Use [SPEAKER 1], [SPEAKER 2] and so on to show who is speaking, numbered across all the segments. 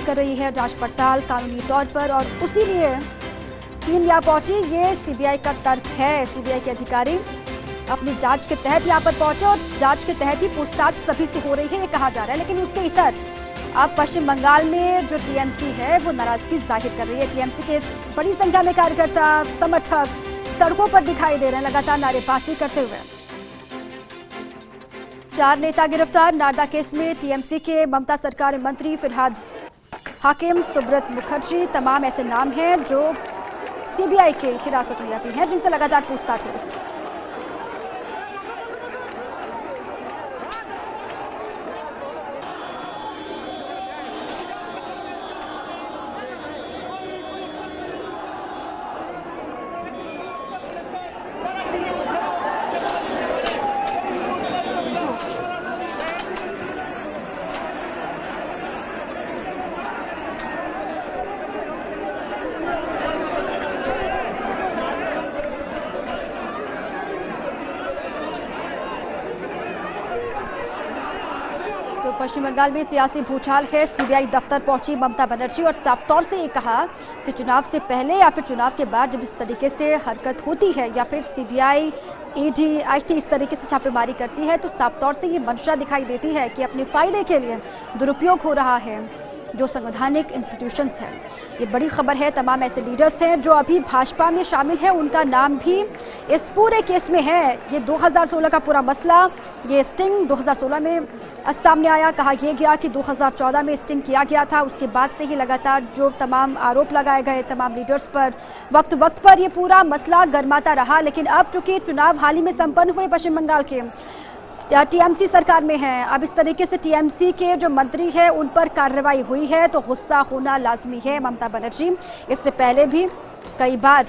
[SPEAKER 1] कर रही है जांच पड़ताल कानूनी तौर पर और उसी लिए टीम यहाँ पहुंची। ये सीबीआई का तर्क है। सीबीआई के अधिकारी अपनी जांच के तहत यहाँ पर पहुंचे और जांच के तहत ही पूछताछ सभी से हो रही है, ये कहा जा रहा है। लेकिन उसके इतर अब पश्चिम बंगाल में जो टीएमसी है वो नाराजगी जाहिर कर रही है। टीएमसी के बड़ी संख्या में कार्यकर्ता समर्थक सड़कों पर दिखाई दे रहे हैं, लगातार नारेबाजी करते हुए। 4 नेता गिरफ्तार। नारदा केस में टीएमसी के ममता सरकार मंत्री फिरहाद हाकिम, सुब्रत मुखर्जी, तमाम ऐसे नाम हैं जो सीबीआई के हिरासत में आती हैं, जिनसे लगातार पूछताछ हो रही है। तो पश्चिम बंगाल में सियासी भूचाल है। सीबीआई दफ्तर पहुंची ममता बनर्जी और साफ तौर से ये कहा कि चुनाव से पहले या फिर चुनाव के बाद जब इस तरीके से हरकत होती है या फिर सीबीआई, ईडी, आईटी इस तरीके से छापेमारी करती है तो साफ तौर से ये मंशा दिखाई देती है कि अपने फायदे के लिए दुरुपयोग हो रहा है जो संवैधानिक इंस्टीट्यूशंस हैं। ये बड़ी खबर है। तमाम ऐसे लीडर्स हैं जो अभी भाजपा में शामिल हैं, उनका नाम भी इस पूरे केस में है। ये 2016 का पूरा मसला, ये स्टिंग 2016 में सामने आया। कहा यह गया कि 2014 में स्टिंग किया गया था। उसके बाद से ही लगातार जो तमाम आरोप लगाए गए तमाम लीडर्स पर, वक्त वक्त पर ये पूरा मसला गर्माता रहा। लेकिन अब चूंकि चुनाव हाल ही में संपन्न हुए पश्चिम बंगाल के, टीएमसी सरकार में है, अब इस तरीके से टीएमसी के जो मंत्री हैं उन पर कार्रवाई हुई है तो गुस्सा होना लाजमी है। ममता बनर्जी इससे पहले भी कई बार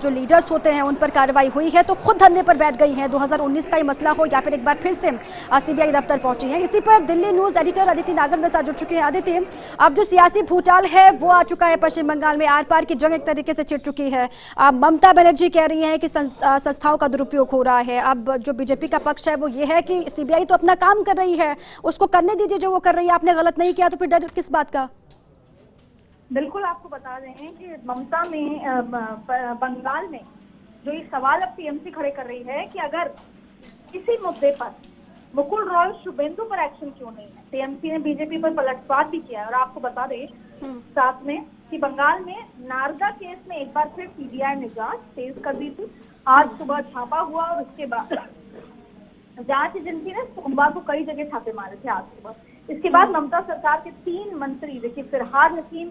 [SPEAKER 1] जो लीडर्स होते हैं उन पर कार्रवाई हुई है तो खुद धरने पर बैठ गई हैं। 2019 का ये मसला हो या फिर एक बार फिर से सीबीआई दफ्तर पहुंची है। इसी पर दिल्ली न्यूज एडिटर अदिति नागर मेरे साथ जुड़ चुके हैं। अदिति, अब जो सियासी भूचाल है वो आ चुका है पश्चिम बंगाल में, आर पार की जंग एक तरीके से छिड़ चुकी है। ममता बनर्जी कह रही हैं कि संस्थाओं का दुरुपयोग हो रहा है। अब जो बीजेपी का पक्ष है वो ये है कि सीबीआई तो अपना काम कर रही है, उसको करने दीजिए जो वो कर रही है, आपने गलत नहीं किया तो फिर डर किस बात का।
[SPEAKER 2] बिल्कुल, आपको बता रहे हैं कि ममता में बंगाल में जो ये सवाल अब टीएमसी खड़े कर रही है कि अगर किसी मुद्दे पर मुकुल रॉय शुभेंदु पर एक्शन क्यों नहीं है। टीएमसी ने बीजेपी पर पलटवार भी किया है। और आपको बता दें साथ में कि बंगाल में नारदा केस में एक बार फिर सीबीआई ने जांच तेज कर दी थी। आज सुबह छापा हुआ और उसके बाद जांच एजेंसी ने सोमवार को कई जगह छापे मारे थे आज सुबह। इसके बाद ममता सरकार के 3 मंत्री देखिए फिरहाद हकीम,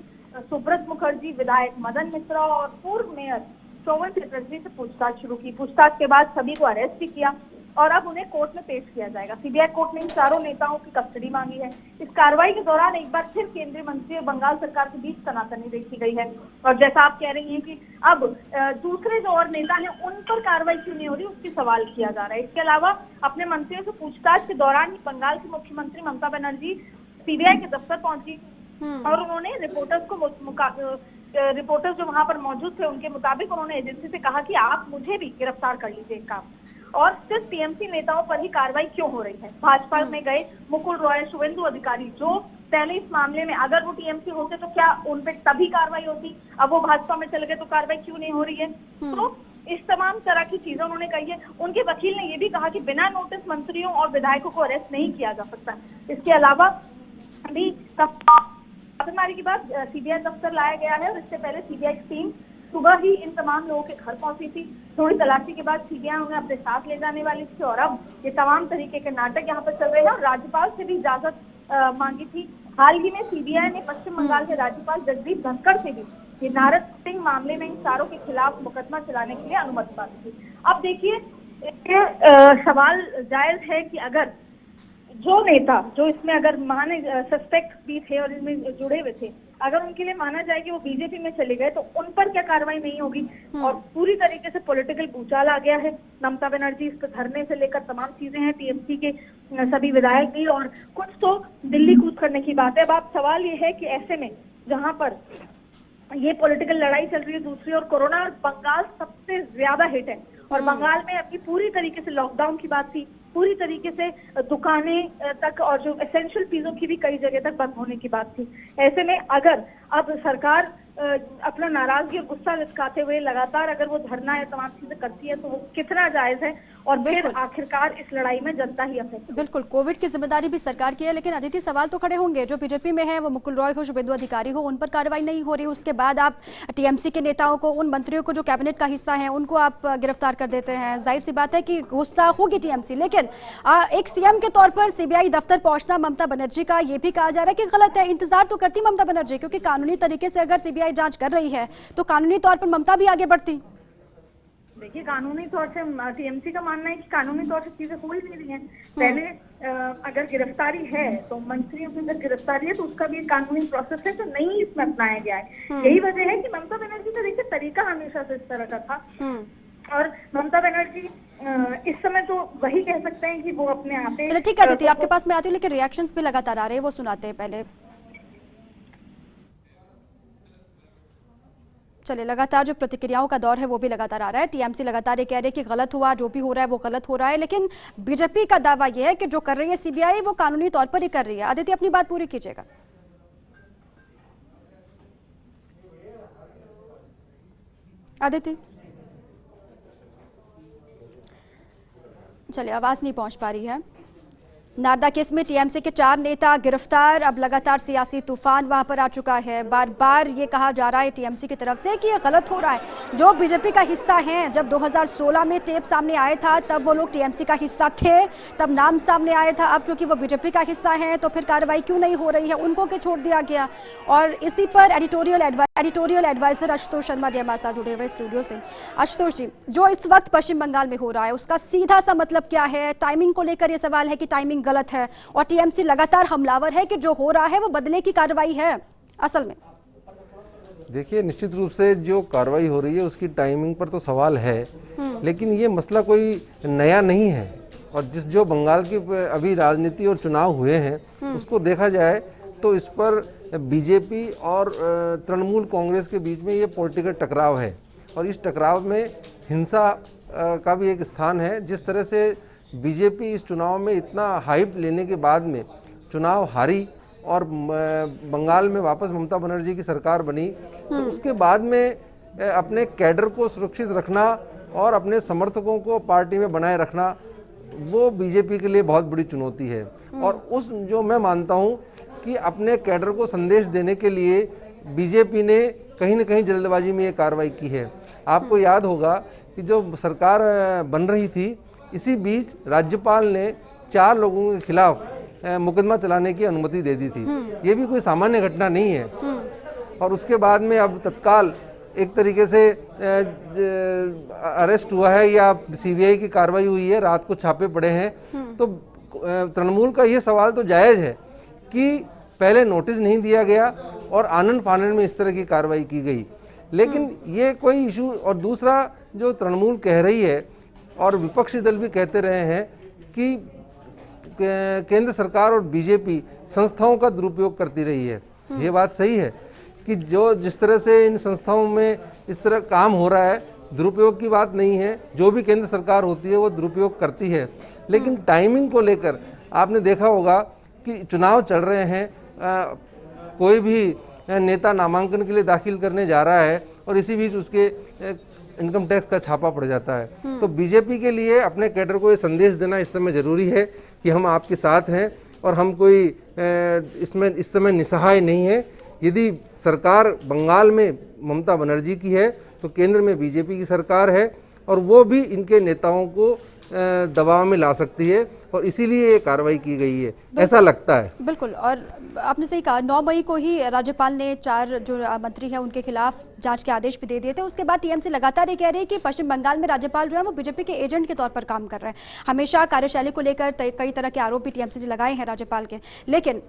[SPEAKER 2] सुब्रत मुखर्जी, विधायक मदन मिश्रा और पूर्व मेयर चौवन चटर्जी से पूछताछ शुरू की। पूछताछ के बाद सभी को अरेस्ट भी किया और अब उन्हें कोर्ट में पेश किया जाएगा। सीबीआई कोर्ट ने इन चारों नेताओं की कस्टडी मांगी है। इस कार्रवाई के दौरान एक बार फिर केंद्रीय मंत्री और बंगाल सरकार के बीच तनातनी देखी गई है। और जैसा आप कह रही हैं कि अब दूसरे जो और नेता हैं उन पर कार्रवाई क्यों नहीं हो रही, उसकी सवाल किया जा रहा है। इसके अलावा अपने मंत्रियों से पूछताछ के दौरान ही बंगाल की मुख्यमंत्री ममता बनर्जी सीबीआई के दफ्तर पहुंची और उन्होंने रिपोर्टर्स जो वहां पर मौजूद थे उनके मुताबिक उन्होंने एजेंसी से कहा कि आप मुझे भी गिरफ्तार कर लीजिए एक काम। और सिर्फ टीएमसी नेताओं पर ही कार्रवाई क्यों हो रही है। भाजपा में गए मुकुल रॉय, शुभेंदु अधिकारी जो पहले इस मामले में अगर वो टीएमसी होते तो क्या उन पर तभी कार्रवाई होती, अब वो भाजपा में चले गए तो कार्रवाई क्यों नहीं हो रही है। तो इस तमाम तरह की चीजें उन्होंने कही है। उनके वकील ने ये भी कहा कि बिना नोटिस मंत्रियों और विधायकों को अरेस्ट नहीं किया जा सकता। इसके अलावा अभी छापेमारी के बाद सीबीआई दफ्तर लाया गया है और इससे पहले सीबीआई की टीम सुबह ही इन तमाम लोगों के घर पहुंची थी। थोड़ी तलाशी के बाद सीबीआई उन्हें अपने साथ ले जाने वाली थी और अब ये तमाम तरीके के नाटक यहाँ पर चल रहे हैं और राज्यपाल से भी इजाजत मांगी थी। हाल ही में सीबीआई ने पश्चिम बंगाल के राज्यपाल जगदीप धनखड़ से भी ये नारद सिंह मामले में इन चारों के खिलाफ मुकदमा चलाने के लिए अनुमति मांगी थी। अब देखिए सवाल जायज है कि अगर जो नेता जो इसमें अगर माने सस्पेक्ट भी थे और इसमें जुड़े हुए थे, अगर उनके लिए माना जाए कि वो बीजेपी में चले गए तो उन पर क्या कार्रवाई नहीं होगी। और पूरी तरीके से पॉलिटिकल भूचाल आ गया है। ममता बनर्जी इस पर धरने से लेकर तमाम चीजें हैं, टीएमसी के सभी विधायक भी और कुछ तो दिल्ली कूच करने की बात है। अब आप सवाल ये है कि ऐसे में जहां पर ये पॉलिटिकल लड़ाई चल रही है दूसरी और कोरोना और बंगाल सबसे ज्यादा हिट है और बंगाल में अपनी पूरी तरीके से लॉकडाउन की बात थी, पूरी तरीके से दुकानें तक और जो एसेंशियल चीजों की भी कई जगह तक बंद होने की बात थी। ऐसे में अगर अब सरकार अपना नाराजगी और गुस्सा लिचकाते हुए लगातार अगर वो धरना या तमाम चीजें करती है तो वो कितना जायज है, और फिर आखिरकार इस लड़ाई में जनता ही अफेक्ट।
[SPEAKER 1] बिल्कुल, कोविड की जिम्मेदारी भी सरकार की है, लेकिन अदिति सवाल तो खड़े होंगे, जो बीजेपी में है वो मुकुल रॉय हो, शुभेंदु अधिकारी हो, उन पर कार्रवाई नहीं हो रही, उसके बाद आप टीएमसी के नेताओं को, उन मंत्रियों को जो कैबिनेट का हिस्सा है उनको आप गिरफ्तार कर देते हैं। जाहिर सी बात है कि गुस्सा होगी टीएमसी, लेकिन एक सीएम के तौर पर सीबीआई दफ्तर पहुंचना ममता बनर्जी का ये भी कहा जा रहा है कि गलत है। इंतजार तो करती ममता बनर्जी, क्योंकि कानूनी तरीके से अगर सीबीआई जांच कर रही है तो कानूनी तौर पर ममता भी आगे बढ़ती।
[SPEAKER 2] देखिए, कानूनी तौर से टीएमसी का मानना है कि कानूनी तौर से चीजें हो ही नहीं रही हैं। पहले अगर गिरफ्तारी है तो मंत्रियों की अगर गिरफ्तारी है तो उसका भी एक कानूनी प्रोसेस है, तो नहीं इसमें अपनाया गया है। यही वजह है कि ममता बनर्जी का देखिए तरीका हमेशा से इस तरह का था, और ममता बनर्जी इस समय तो वही कह सकते हैं कि वो अपने आप।
[SPEAKER 1] चलो ठीक है दीदी, आपके पास मैं आती हूँ, लेकिन रिएक्शंस भी लगातार आ रहे हैं, वो सुनाते हैं पहले। चलिए, लगातार जो प्रतिक्रियाओं का दौर है वो भी लगातार आ रहा है। टीएमसी लगातार ये कह रहे हैं कि गलत हुआ, जो भी हो रहा है वो गलत हो रहा है, लेकिन बीजेपी का दावा ये है कि जो कर रही है सीबीआई वो कानूनी तौर पर ही कर रही है। आदित्य, अपनी बात पूरी कीजिएगा। आदित्य, चलिए, आवाज नहीं पहुंच पा रही है। नारदा केस में टीएमसी के 4 नेता गिरफ्तार। अब लगातार सियासी तूफान वहां पर आ चुका है। बार बार ये कहा जा रहा है टीएमसी की तरफ से कि ये गलत हो रहा है। जो बीजेपी का हिस्सा है, जब 2016 में टेप सामने आया था तब वो लोग टीएमसी का हिस्सा थे, तब नाम सामने आया था। अब चूंकि वो बीजेपी का हिस्सा है तो फिर कार्रवाई क्यों नहीं हो रही है, उनको क्यों छोड़ दिया गया। और इसी पर एडिटोरियल एडवाइजर आशुतोष शर्मा जी हमारे साथ जुड़े हुए स्टूडियो से। आशुतोष जी, जो इस वक्त पश्चिम बंगाल में हो रहा है उसका सीधा सा मतलब क्या है? टाइमिंग को लेकर ये सवाल है कि टाइमिंग गलत है, और टीएमसी लगातार हमलावर है कि जो हो रहा है वो बदले की कार्रवाई है। असल में
[SPEAKER 3] देखिए, निश्चित रूप से जो कार्रवाई हो रही है उसकी टाइमिंग पर तो सवाल है, लेकिन ये मसला कोई नया नहीं है। और जो बंगाल की अभी राजनीति और चुनाव हुए हैं उसको देखा जाए तो इस पर बीजेपी और तृणमूल कांग्रेस के बीच में ये पॉलिटिकल टकराव है, और इस टकराव में हिंसा का भी एक स्थान है। जिस तरह से बीजेपी इस चुनाव में इतना हाइप लेने के बाद में चुनाव हारी और बंगाल में वापस ममता बनर्जी की सरकार बनी, तो उसके बाद में अपने कैडर को सुरक्षित रखना और अपने समर्थकों को पार्टी में बनाए रखना, वो बीजेपी के लिए बहुत बड़ी चुनौती है। और उस जो मैं मानता हूँ कि अपने कैडर को संदेश देने के लिए बीजेपी ने कहीं न कहीं जल्दबाजी में ये कार्रवाई की है। आपको याद होगा कि जो सरकार बन रही थी, इसी बीच राज्यपाल ने 4 लोगों के खिलाफ मुकदमा चलाने की अनुमति दे दी थी। ये भी कोई सामान्य घटना नहीं है। और उसके बाद में अब तत्काल एक तरीके से अरेस्ट हुआ है या सीबीआई की कार्रवाई हुई है, रात को छापे पड़े हैं। तो तृणमूल का ये सवाल तो जायज़ है कि पहले नोटिस नहीं दिया गया और आनन फानन में इस तरह की कार्रवाई की गई, लेकिन ये कोई इशू। और दूसरा, जो तृणमूल कह रही है और विपक्षी दल भी कहते रहे हैं कि केंद्र सरकार और बीजेपी संस्थाओं का दुरुपयोग करती रही है। ये बात सही है कि जो जिस तरह से इन संस्थाओं में इस तरह काम हो रहा है, दुरुपयोग की बात नहीं है। जो भी केंद्र सरकार होती है वो दुरुपयोग करती है, लेकिन टाइमिंग को लेकर आपने देखा होगा कि चुनाव चल रहे हैं, कोई भी नेता नामांकन के लिए दाखिल करने जा रहा है और इसी बीच उसके इनकम टैक्स का छापा पड़ जाता है। तो बीजेपी के लिए अपने कैडर को ये संदेश देना इस समय जरूरी है कि हम आपके साथ हैं और हम कोई इसमें इस समय निसहाय नहीं है। यदि सरकार बंगाल में ममता बनर्जी की है तो केंद्र में बीजेपी की सरकार है, और वो भी इनके नेताओं को दबाव में ला सकती है, और इसीलिए ये कार्रवाई की गई है, ऐसा लगता है।
[SPEAKER 1] बिल्कुल, और आपने सही कहा, 9 मई को ही राज्यपाल ने 4 जो मंत्री हैं उनके खिलाफ जांच के आदेश भी दे दिए थे। उसके बाद टीएमसी लगातार ये कह रही है कि पश्चिम बंगाल में राज्यपाल जो है वो बीजेपी के एजेंट के तौर पर काम कर रहे हैं। हमेशा कार्यशैली को लेकर कई तरह के आरोप भी टीएमसी ने लगाए हैं राज्यपाल के। लेकिन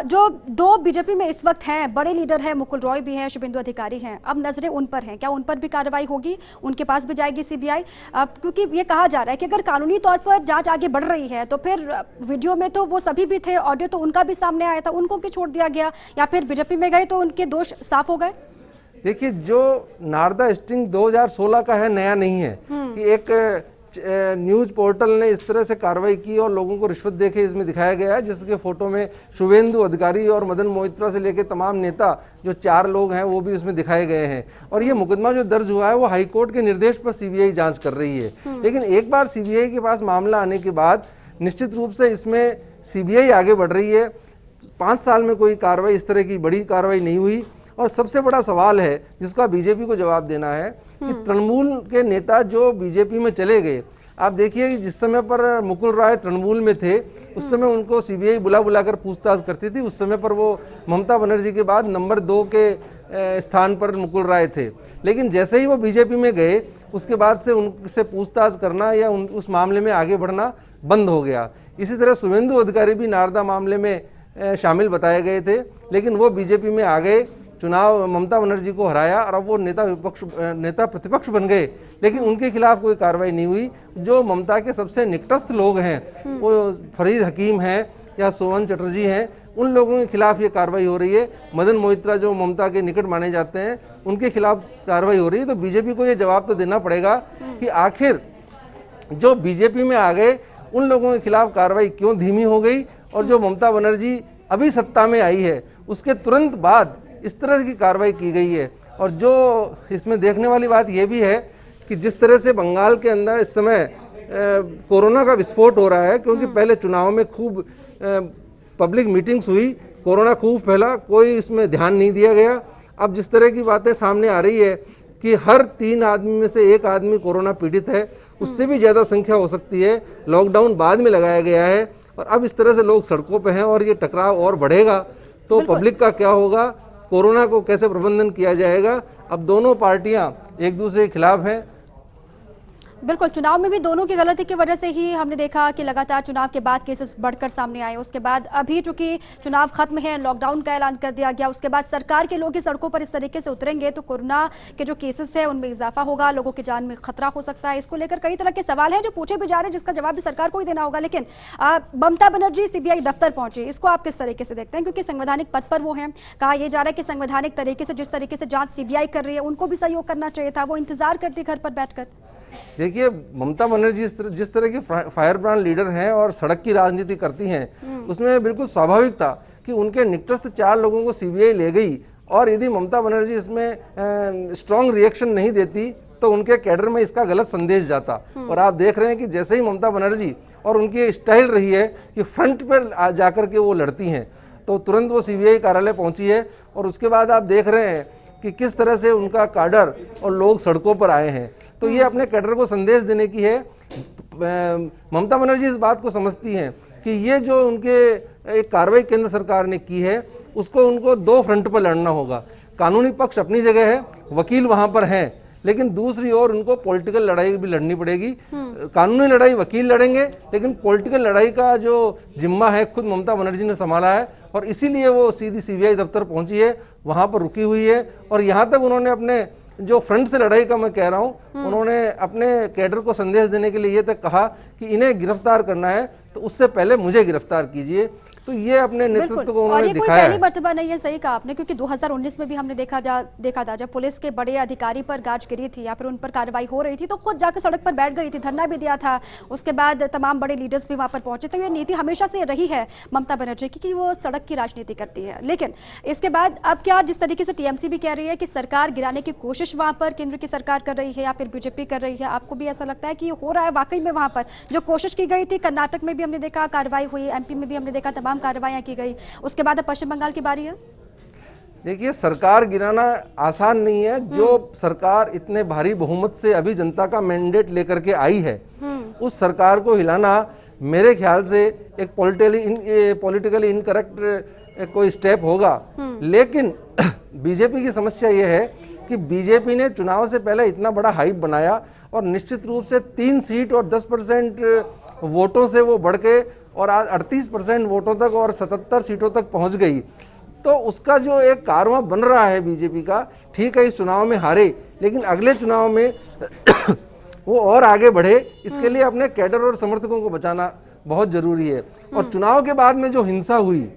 [SPEAKER 1] जो 2 बीजेपी में इस वक्त हैं, बड़े लीडर हैं, मुकुल रॉय भी हैं, शुभेंदु अधिकारी हैं, अब नजरें उन पर हैं। क्या उन पर भी कार्रवाई होगी? उनके पास भी जाएगी सीबीआई? क्योंकि ये कहा जा रहा है कि अगर कानूनी तौर पर जांच आगे बढ़ रही है तो फिर वीडियो में तो वो सभी भी थे, ऑडियो तो उनका भी सामने आया था, उनको क्यों छोड़ दिया गया? या फिर बीजेपी में गए तो उनके दोष साफ हो गए? देखिए,
[SPEAKER 3] जो नारदा स्टिंग 2016 का है, नया नहीं है कि एक न्यूज पोर्टल ने इस तरह से कार्रवाई की और लोगों को रिश्वत देके इसमें दिखाया गया है, जिसके फोटो में शुभेंदु अधिकारी और मदन मोहित्रा से लेकर तमाम नेता जो 4 लोग हैं वो भी उसमें दिखाए गए हैं। और ये मुकदमा जो दर्ज हुआ है वो हाईकोर्ट के निर्देश पर सीबीआई जांच कर रही है। लेकिन एक बार सीबीआई के पास मामला आने के बाद निश्चित रूप से इसमें सीबीआई आगे बढ़ रही है। 5 साल में कोई कार्रवाई, इस तरह की बड़ी कार्रवाई नहीं हुई। और सबसे बड़ा सवाल है जिसका बीजेपी को जवाब देना है कि तृणमूल के नेता जो बीजेपी में चले गए, आप देखिए कि जिस समय पर मुकुल रॉय तृणमूल में थे उस समय उनको सीबीआई बुलाकर पूछताछ करती थी। उस समय पर वो ममता बनर्जी के बाद नंबर 2 के स्थान पर मुकुल रॉय थे। लेकिन जैसे ही वो बीजेपी में गए उसके बाद से उनसे पूछताछ करना या उस मामले में आगे बढ़ना बंद हो गया। इसी तरह शुभेंदु अधिकारी भी नारदा मामले में शामिल बताए गए थे, लेकिन वो बीजेपी में आ गए, चुनाव ममता बनर्जी को हराया और अब वो नेता प्रतिपक्ष बन गए, लेकिन उनके खिलाफ कोई कार्रवाई नहीं हुई। जो ममता के सबसे निकटस्थ लोग हैं, वो फरीद हकीम हैं या सोवन चटर्जी हैं, उन लोगों के खिलाफ ये कार्रवाई हो रही है। मदन मोहित्रा जो ममता के निकट माने जाते हैं, उनके खिलाफ कार्रवाई हो रही है। तो बीजेपी को ये जवाब तो देना पड़ेगा कि आखिर जो बीजेपी में आ गए उन लोगों के खिलाफ कार्रवाई क्यों धीमी हो गई, और जो ममता बनर्जी अभी सत्ता में आई है उसके तुरंत बाद इस तरह की कार्रवाई की गई है। और जो इसमें देखने वाली बात यह भी है कि जिस तरह से बंगाल के अंदर इस समय कोरोना का विस्फोट हो रहा है, क्योंकि पहले चुनाव में खूब पब्लिक मीटिंग्स हुई, कोरोना खूब फैला, कोई इसमें ध्यान नहीं दिया गया। अब जिस तरह की बातें सामने आ रही है कि हर 3 आदमी में से 1 आदमी कोरोना पीड़ित है, उससे भी ज़्यादा संख्या हो सकती है। लॉकडाउन बाद में लगाया गया है और अब इस तरह से लोग सड़कों पे हैं और ये टकराव और बढ़ेगा तो पब्लिक का क्या होगा, कोरोना को कैसे प्रबंधन किया जाएगा। अब दोनों पार्टियां एक दूसरे के खिलाफ हैं।
[SPEAKER 1] बिल्कुल, चुनाव में भी दोनों की गलती की वजह से ही हमने देखा कि लगातार चुनाव के बाद केसेस बढ़कर सामने आए। उसके बाद अभी चूंकि चुनाव खत्म है, लॉकडाउन का ऐलान कर दिया गया, उसके बाद सरकार के लोग सड़कों पर इस तरीके से उतरेंगे तो कोरोना के जो केसेस है उनमें इजाफा होगा, लोगों की जान में खतरा हो सकता है। इसको लेकर कई तरह के सवाल हैं जो पूछे भी जा रहे हैं, जिसका जवाब भी सरकार को ही देना होगा। लेकिन ममता बनर्जी सीबीआई दफ्तर पहुंचे, इसको आप किस तरीके से देखते हैं? क्योंकि संवैधानिक पद पर वो हैं, कहा यह जा रहा है कि संवैधानिक तरीके से जिस तरीके से जांच सीबीआई कर रही है उनको भी सहयोग करना चाहिए था, वो इंतजार करती घर पर बैठकर।
[SPEAKER 3] देखिए, ममता बनर्जी जिस तरह की फायर ब्रांड लीडर हैं और सड़क की राजनीति करती हैं, उसमें बिल्कुल स्वाभाविक था कि उनके निकटस्थ 4 लोगों को सीबीआई ले गई। और यदि ममता बनर्जी इसमें स्ट्रांग रिएक्शन नहीं देती तो उनके कैडर में इसका गलत संदेश जाता। और आप देख रहे हैं कि जैसे ही ममता बनर्जी, और उनकी स्टाइल रही है कि फ्रंट पर जाकर के वो लड़ती हैं, तो तुरंत वो सीबीआई कार्यालय पहुंची है। और उसके बाद आप देख रहे हैं कि किस तरह से उनका काडर और लोग सड़कों पर आए हैं। तो ये अपने कैडर को संदेश देने की है। ममता बनर्जी इस बात को समझती हैं कि ये जो उनके एक कार्रवाई केंद्र सरकार ने की है उसको उनको 2 फ्रंट पर लड़ना होगा। कानूनी पक्ष अपनी जगह है, वकील वहां पर हैं, लेकिन दूसरी ओर उनको पॉलिटिकल लड़ाई भी लड़नी पड़ेगी। कानूनी लड़ाई वकील लड़ेंगे, लेकिन पॉलिटिकल लड़ाई का जो जिम्मा है खुद ममता बनर्जी ने संभाला है और इसीलिए वो सीधी सीबीआई दफ्तर पहुंची है, वहां पर रुकी हुई है। और यहां तक उन्होंने अपने जो फ्रंट से लड़ाई का मैं कह रहा हूं, उन्होंने अपने कैडर को संदेश देने के लिए ये तक कहा कि इन्हें गिरफ्तार करना है तो उससे पहले मुझे गिरफ्तार कीजिए। तो ये अपने नेतृत्व को उन्होंने दिखाया है।
[SPEAKER 1] पहली मर्तबा नहीं है, सही कहा आपने, क्योंकि 2019 में भी हमने देखा था जब पुलिस के बड़े अधिकारी पर गाज गिरी थी या फिर उन पर कार्रवाई हो रही थी तो खुद जाकर सड़क पर बैठ गई थी, धरना भी दिया था। उसके बाद तमाम बड़े लीडर्स भी वहां पर पहुंचे। तो ये नीति हमेशा से रही है ममता बनर्जी की कि वो सड़क की राजनीति करती है। लेकिन इसके बाद अब क्या, जिस तरीके से टीएमसी भी कह रही है कि सरकार गिराने की कोशिश वहां पर केंद्र की सरकार कर रही है या फिर बीजेपी कर रही है, आपको भी ऐसा लगता है कि हो रहा है वाकई में? वहां पर जो कोशिश की गई थी, कर्नाटक में भी हमने देखा कार्रवाई हुई, एमपी में भी हमने देखा तमाम कार्रवाइयां की गई, उसके बाद अब पश्चिम बंगाल की बारी है।
[SPEAKER 3] देखिए, सरकार गिराना आसान नहीं है। जो सरकार इतने भारी बहुमत से अभी जनता का मैंडेट लेकर के आई है, उस सरकार को हिलाना मेरे ख्याल से एक पॉलिटिकली इनकरेक्ट कोई स्टेप होगा। लेकिन बीजेपी की समस्या यह है कि बीजेपी ने चुनाव से पहले इतना बड़ा हाइप बनाया और निश्चित रूप से 3 सीट और 10% वोटों से वो बढ़ के और आज 38% वोटों तक और 77 सीटों तक पहुंच गई। तो उसका जो एक कारवां बन रहा है बीजेपी का, ठीक है इस चुनाव में हारे, लेकिन अगले चुनाव में वो और आगे बढ़े, इसके लिए अपने कैडर और समर्थकों को बचाना बहुत जरूरी है। और चुनाव के बाद में जो हिंसा हुई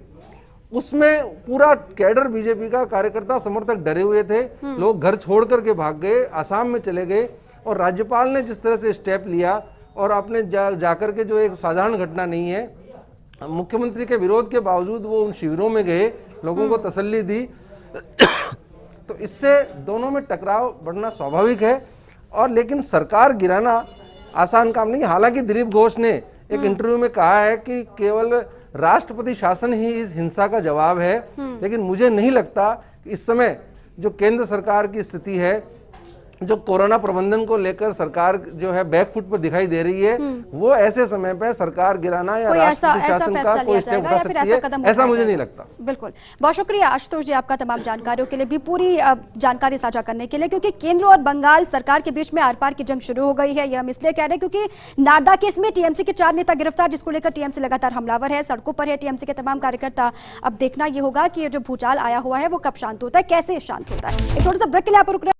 [SPEAKER 3] उसमें पूरा कैडर बीजेपी का कार्यकर्ता समर्थक डरे हुए थे, लोग घर छोड़ करके भाग गए, आसाम में चले गए। और राज्यपाल ने जिस तरह से स्टेप लिया और आपने जाकर के जो एक साधारण घटना नहीं है, मुख्यमंत्री के विरोध के बावजूद वो उन शिविरों में गए, लोगों को तसल्ली दी, तो इससे दोनों में टकराव बढ़ना स्वाभाविक है। और लेकिन सरकार गिराना आसान काम नहीं। हालांकि दिलीप घोष ने एक इंटरव्यू में कहा है कि केवल राष्ट्रपति शासन ही इस हिंसा का जवाब है, लेकिन मुझे नहीं लगता कि इस समय जो केंद्र सरकार की स्थिति है, जो कोरोना प्रबंधन को लेकर सरकार जो है बैकफुट पर दिखाई दे रही है, वो ऐसे समय पे सरकार गिराना या राष्ट्रपति शासन का कोई स्टेप उठा सकती है, ऐसा मुझे नहीं लगता।
[SPEAKER 1] बिल्कुल, बहुत शुक्रिया आशुतोष जी आपका तमाम जानकारियों के लिए, भी पूरी जानकारी साझा करने के लिए, क्योंकि केंद्र और बंगाल सरकार के बीच में आर पार की जंग शुरू हो गई है। ये हम इसलिए कह रहे हैं क्योंकि नारदा केस में टीएमसी के 4 नेता गिरफ्तार, जिसको लेकर टीएमसी लगातार हमलावर है, सड़कों पर है टीएमसी के तमाम कार्यकर्ता। अब देखना ये होगा कि ये जो भूचाल आया हुआ है वो कब शांत होता है, कैसे शांत होता है। एक छोटा सा ब्रेक के लिए आप रुक रहे हैं।